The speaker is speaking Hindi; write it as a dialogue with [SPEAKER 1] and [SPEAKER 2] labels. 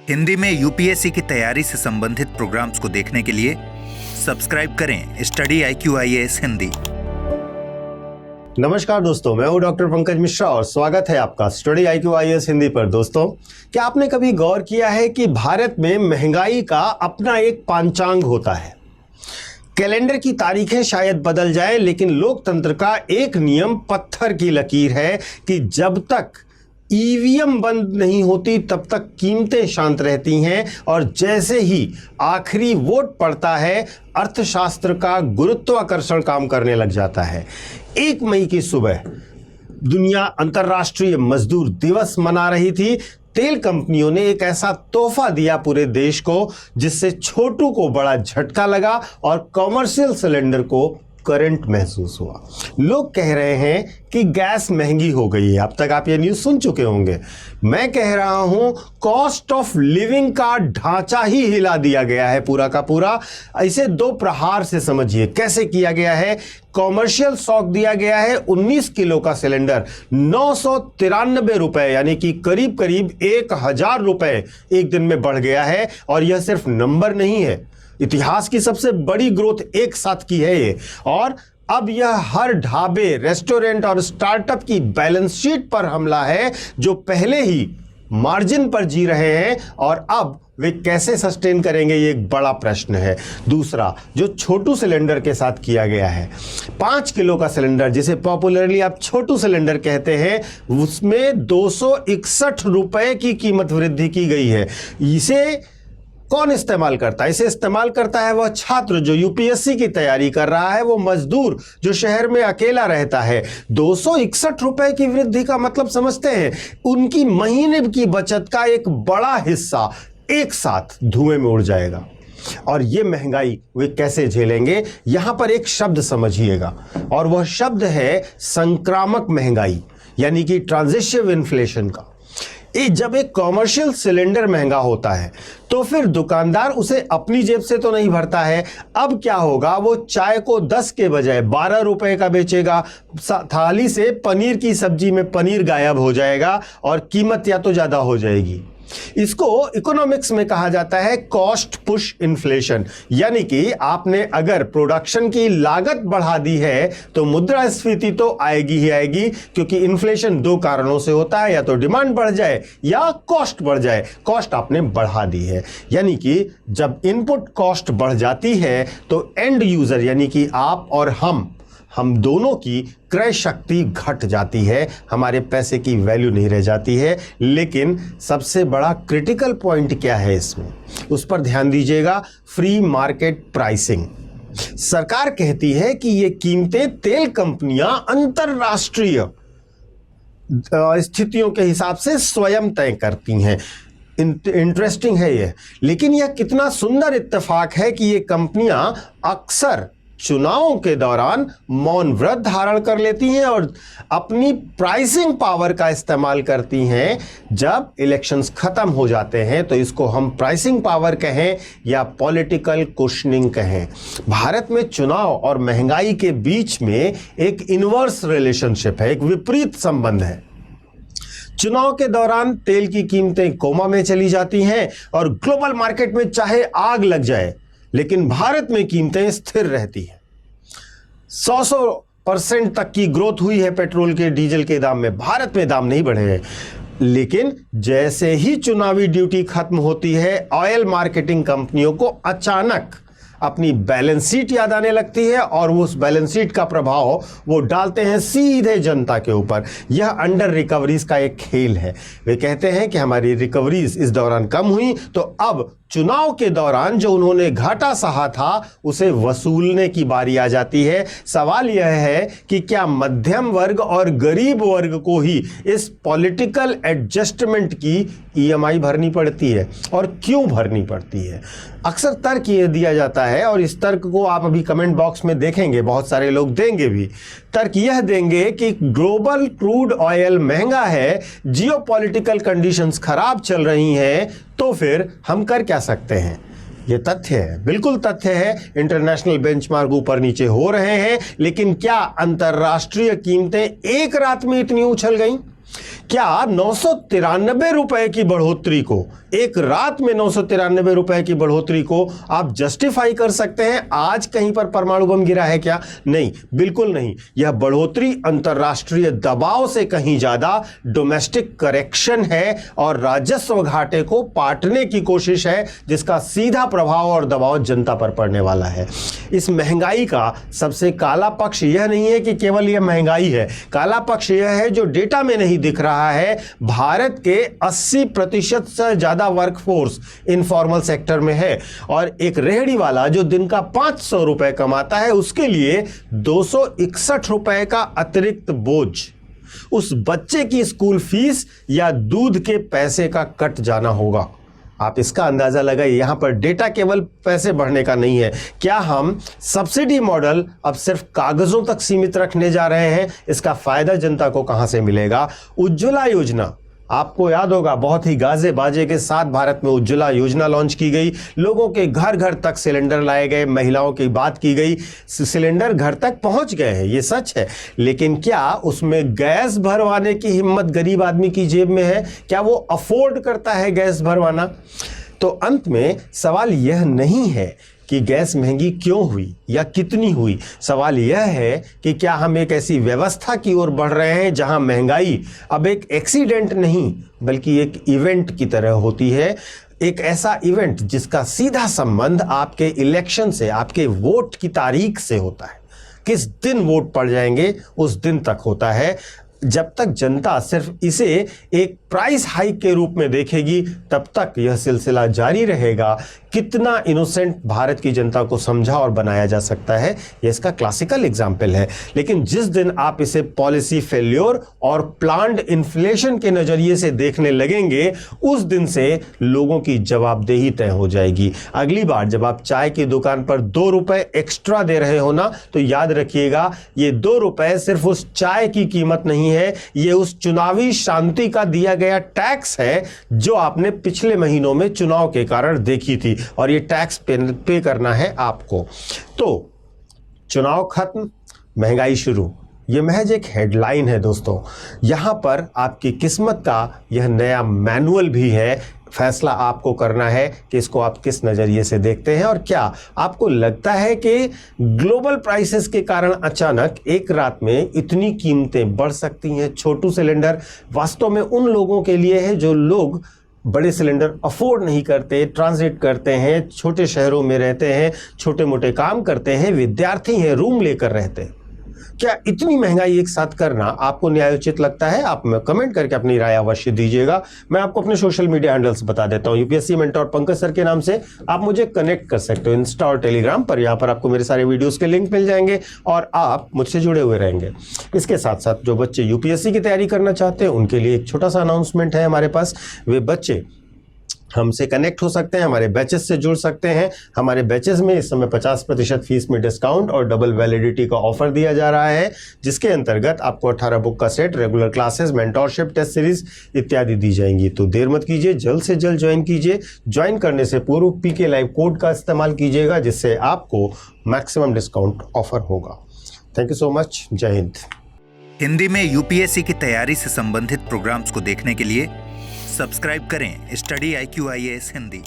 [SPEAKER 1] हिंदी में यूपीएससी की तैयारी से संबंधित प्रोग्राम्स को देखने के लिए सब्सक्राइब करें स्टडी IQIAS हिंदी।
[SPEAKER 2] नमस्कार दोस्तों, मैं हूं डॉक्टर पंकज मिश्रा और स्वागत है आपका स्टडी IQIAS हिंदी पर। दोस्तों, क्या आपने कभी गौर किया है कि भारत में महंगाई का अपना एक पांचांग होता है। कैलेंडर की तारीखें शायद बदल जाए, लेकिन लोकतंत्र का एक नियम पत्थर की लकीर है कि जब तक ईवीएम बंद नहीं होती तब तक कीमतें शांत रहती हैं, और जैसे ही आखिरी वोट पड़ता है अर्थशास्त्र का गुरुत्वाकर्षण काम करने लग जाता है। 1 मई की सुबह दुनिया अंतर्राष्ट्रीय मजदूर दिवस मना रही थी। तेल कंपनियों ने एक ऐसा तोहफा दिया पूरे देश को जिससे छोटू को बड़ा झटका लगा और कॉमर्शियल सिलेंडर को करंट महसूस हुआ। लोग कह रहे हैं कि गैस महंगी हो गई है। अब तक आप ये न्यूज़ सुन चुके होंगे। मैं कह रहा हूं कॉस्ट ऑफ लिविंग का ढांचा ही हिला दिया गया है पूरा का पूरा। इसे 2 प्रहार से समझिए कैसे किया गया है। कॉमर्शियल शॉक दिया गया है। 19 किलो का सिलेंडर 993 रुपए, यानी कि करीब करीब 1000 रुपए एक दिन में बढ़ गया है। और यह सिर्फ नंबर नहीं है, इतिहास की सबसे बड़ी ग्रोथ एक साथ की है ये। और अब यह हर ढाबे, रेस्टोरेंट और स्टार्टअप की बैलेंस शीट पर हमला है जो पहले ही मार्जिन पर जी रहे हैं, और अब वे कैसे सस्टेन करेंगे ये एक बड़ा प्रश्न है। दूसरा, जो छोटू सिलेंडर के साथ किया गया है, 5 किलो का सिलेंडर जिसे पॉपुलरली आप छोटू सिलेंडर कहते हैं, उसमें 261 रुपए की कीमत वृद्धि की गई है। इसे कौन इस्तेमाल करता है? इसे इस्तेमाल करता है वह छात्र जो यूपीएससी की तैयारी कर रहा है, वो मजदूर जो शहर में अकेला रहता है। 261 रुपए की वृद्धि का मतलब समझते हैं? उनकी महीने की बचत का एक बड़ा हिस्सा एक साथ धुएं में उड़ जाएगा। और ये महंगाई वे कैसे झेलेंगे? यहां पर एक शब्द समझिएगा, और वह शब्द है संक्रामक महंगाई, यानी कि ट्रांजिशिव इन्फ्लेशन का। जब एक कॉमर्शियल सिलेंडर महंगा होता है तो फिर दुकानदार उसे अपनी जेब से तो नहीं भरता है। अब क्या होगा? वो चाय को 10 के बजाय 12 रुपए का बेचेगा। थाली से पनीर की सब्जी में पनीर गायब हो जाएगा और कीमत या तो ज्यादा हो जाएगी। इसको इकोनॉमिक्स में कहा जाता है कॉस्ट पुश इन्फ्लेशन, यानी कि आपने अगर प्रोडक्शन की लागत बढ़ा दी है तो मुद्रास्फीति तो आएगी ही आएगी, क्योंकि इन्फ्लेशन 2 कारणों से होता है, या तो डिमांड बढ़ जाए या कॉस्ट बढ़ जाए। कॉस्ट आपने बढ़ा दी है, यानी कि जब इनपुट कॉस्ट बढ़ जाती है तो एंड यूजर यानी कि आप और हम दोनों की क्रय शक्ति घट जाती है, हमारे पैसे की वैल्यू नहीं रह जाती है। लेकिन सबसे बड़ा क्रिटिकल पॉइंट क्या है इसमें, उस पर ध्यान दीजिएगा। Free market pricing. सरकार कहती है कि ये कीमतें तेल कंपनियां अंतरराष्ट्रीय स्थितियों के हिसाब से स्वयं तय करती हैं। इंटरेस्टिंग है ये, लेकिन यह कितना सुंदर इत्तेफाक है कि ये कंपनियां अक्सर चुनावों के दौरान मौन व्रत धारण कर लेती हैं और अपनी प्राइसिंग पावर का इस्तेमाल करती हैं। जब इलेक्शंस खत्म हो जाते हैं तो इसको हम प्राइसिंग पावर कहें या पॉलिटिकल कुशनिंग कहें। भारत में चुनाव और महंगाई के बीच में एक इनवर्स रिलेशनशिप है, एक विपरीत संबंध है। चुनाव के दौरान तेल की कीमतें कोमा में चली जाती हैं और ग्लोबल मार्केट में चाहे आग लग जाए, लेकिन भारत में कीमतें स्थिर रहती हैं। 100% तक की ग्रोथ हुई है पेट्रोल के, डीजल के दाम में। भारत में दाम नहीं बढ़े हैं। लेकिन जैसे ही चुनावी ड्यूटी खत्म होती है, ऑयल मार्केटिंग कंपनियों को अचानक अपनी बैलेंस शीट याद आने लगती है, और उस बैलेंस शीट का प्रभाव वो डालते हैं सीधे जनता के ऊपर। यह अंडर रिकवरीज का एक खेल है। वे कहते हैं कि हमारी रिकवरीज इस दौरान कम हुई, तो अब चुनाव के दौरान जो उन्होंने घाटा सहा था उसे वसूलने की बारी आ जाती है। सवाल यह है कि क्या मध्यम वर्ग और गरीब वर्ग को ही इस पॉलिटिकल एडजस्टमेंट की ईएमआई भरनी पड़ती है, और क्यों भरनी पड़ती है? अक्सर तर्क ये दिया जाता है, और इस तर्क को आप अभी कमेंट बॉक्स में देखेंगे, बहुत सारे लोग देंगे भी। तर्क यह देंगे कि ग्लोबल क्रूड ऑयल महंगा है, जियोपॉलिटिकल कंडीशंस खराब चल रही हैं, तो फिर हम कर क्या सकते हैं? ये तथ्य है, बिल्कुल तथ्य है। इंटरनेशनल बेंचमार्क ऊपर नीचे हो रहे हैं, लेकिन क्या अंतरराष्ट्रीय कीमतें एक रात में इतनी उछल गईं? क्या 993 रुपए की बढ़ोतरी को एक रात में 993 रुपए की बढ़ोतरी को आप जस्टिफाई कर सकते हैं? आज कहीं पर परमाणु बम गिरा है क्या? नहीं, बिल्कुल नहीं। यह बढ़ोतरी अंतर्राष्ट्रीय दबाव से कहीं ज्यादा डोमेस्टिक करेक्शन है और राजस्व घाटे को पाटने की कोशिश है, जिसका सीधा प्रभाव और दबाव जनता पर पड़ने वाला है। इस महंगाई का सबसे काला पक्ष यह नहीं है कि केवल यह महंगाई है, काला पक्ष यह है जो डेटा में नहीं दिख रहा है। भारत के 80% से ज्यादा वर्कफोर्स इनफॉर्मल सेक्टर में है और एक रेहड़ी वाला जो दिन का 500 रुपए कमाता है, उसके लिए 261 रुपए का अतिरिक्त बोझ उस बच्चे की स्कूल फीस या दूध के पैसे का कट जाना होगा। आप इसका अंदाजा लगाइए। यहां पर डेटा केवल पैसे बढ़ने का नहीं है। क्या हम सब्सिडी मॉडल अब सिर्फ कागजों तक सीमित रखने जा रहे हैं? इसका फायदा जनता को कहां से मिलेगा? उज्ज्वला योजना, आपको याद होगा, बहुत ही गाजे बाजे के साथ भारत में उज्ज्वला योजना लॉन्च की गई। लोगों के घर घर तक सिलेंडर लाए गए, महिलाओं की बात की गई, सिलेंडर घर तक पहुंच गए हैं, ये सच है। लेकिन क्या उसमें गैस भरवाने की हिम्मत गरीब आदमी की जेब में है? क्या वो अफोर्ड करता है गैस भरवाना? तो अंत में सवाल यह नहीं है कि गैस महंगी क्यों हुई या कितनी हुई। सवाल यह है कि क्या हम एक ऐसी व्यवस्था की ओर बढ़ रहे हैं जहां महंगाई अब एक एक्सीडेंट नहीं बल्कि एक इवेंट की तरह होती है। एक ऐसा इवेंट जिसका सीधा संबंध आपके इलेक्शन से, आपके वोट की तारीख से होता है। किस दिन वोट पड़ जाएंगे उस दिन तक होता है। जब तक जनता सिर्फ इसे एक प्राइस हाइक के रूप में देखेगी, तब तक यह सिलसिला जारी रहेगा। कितना इनोसेंट भारत की जनता को समझा और बनाया जा सकता है, यह इसका क्लासिकल एग्जाम्पल है। लेकिन जिस दिन आप इसे पॉलिसी फेल्योर और प्लान्ड इन्फ्लेशन के नजरिए से देखने लगेंगे, उस दिन से लोगों की जवाबदेही तय हो जाएगी। अगली बार जब आप चाय की दुकान पर 2 रुपए एक्स्ट्रा दे रहे हो ना, तो याद रखिएगा ये 2 रुपए सिर्फ उस चाय की कीमत नहीं है, ये उस चुनावी शांति का दिया गया टैक्स है जो आपने पिछले महीनों में चुनाव के कारण देखी थी, और ये टैक्स पे करना है आपको। तो चुनाव खत्म, महंगाई शुरू, यह महज एक हेडलाइन है दोस्तों। यहां पर आपकी किस्मत का यह नया मैनुअल भी है। फैसला आपको करना है कि इसको आप किस नज़रिए से देखते हैं। और क्या आपको लगता है कि ग्लोबल प्राइसेस के कारण अचानक एक रात में इतनी कीमतें बढ़ सकती हैं? छोटू सिलेंडर वास्तव में उन लोगों के लिए है जो लोग बड़े सिलेंडर अफोर्ड नहीं करते, ट्रांजिट करते हैं, छोटे शहरों में रहते हैं, छोटे मोटे काम करते हैं, विद्यार्थी हैं, रूम लेकर रहते हैं। क्या इतनी महंगाई एक साथ करना आपको न्यायोचित लगता है? आप में कमेंट करके अपनी राय अवश्य दीजिएगा। मैं आपको अपने सोशल मीडिया हैंडल्स बता देता हूं। यूपीएससी मेंटोर पंकज सर के नाम से आप मुझे कनेक्ट कर सकते हो इंस्टा और टेलीग्राम पर। यहां पर आपको मेरे सारे वीडियोस के लिंक मिल जाएंगे और आप मुझसे जुड़े हुए रहेंगे। इसके साथ साथ जो बच्चे यूपीएससी की तैयारी करना चाहते हैं उनके लिए एक छोटा सा अनाउंसमेंट है हमारे पास। वे बच्चे हमसे कनेक्ट हो सकते हैं, हमारे बैचेस से जुड़ सकते हैं। हमारे बैचेस में इस समय 50% फीस में डिस्काउंट और डबल वैलिडिटी का ऑफर दिया जा रहा है, जिसके अंतर्गत आपको 18 बुक का set, regular classes, mentorship, test series इत्यादि दी जाएंगी। तो देर मत कीजिए, जल्द से जल्द ज्वाइन कीजिए। ज्वाइन करने से पूर्व पीके लाइव कोड का इस्तेमाल कीजिएगा, जिससे आपको मैक्सिमम डिस्काउंट ऑफर होगा। Thank you so much. जय हिंद।
[SPEAKER 1] हिंदी में यूपीएससी की तैयारी से संबंधित प्रोग्राम्स को देखने के लिए सब्सक्राइब करें स्टडी IQ IAS हिंदी।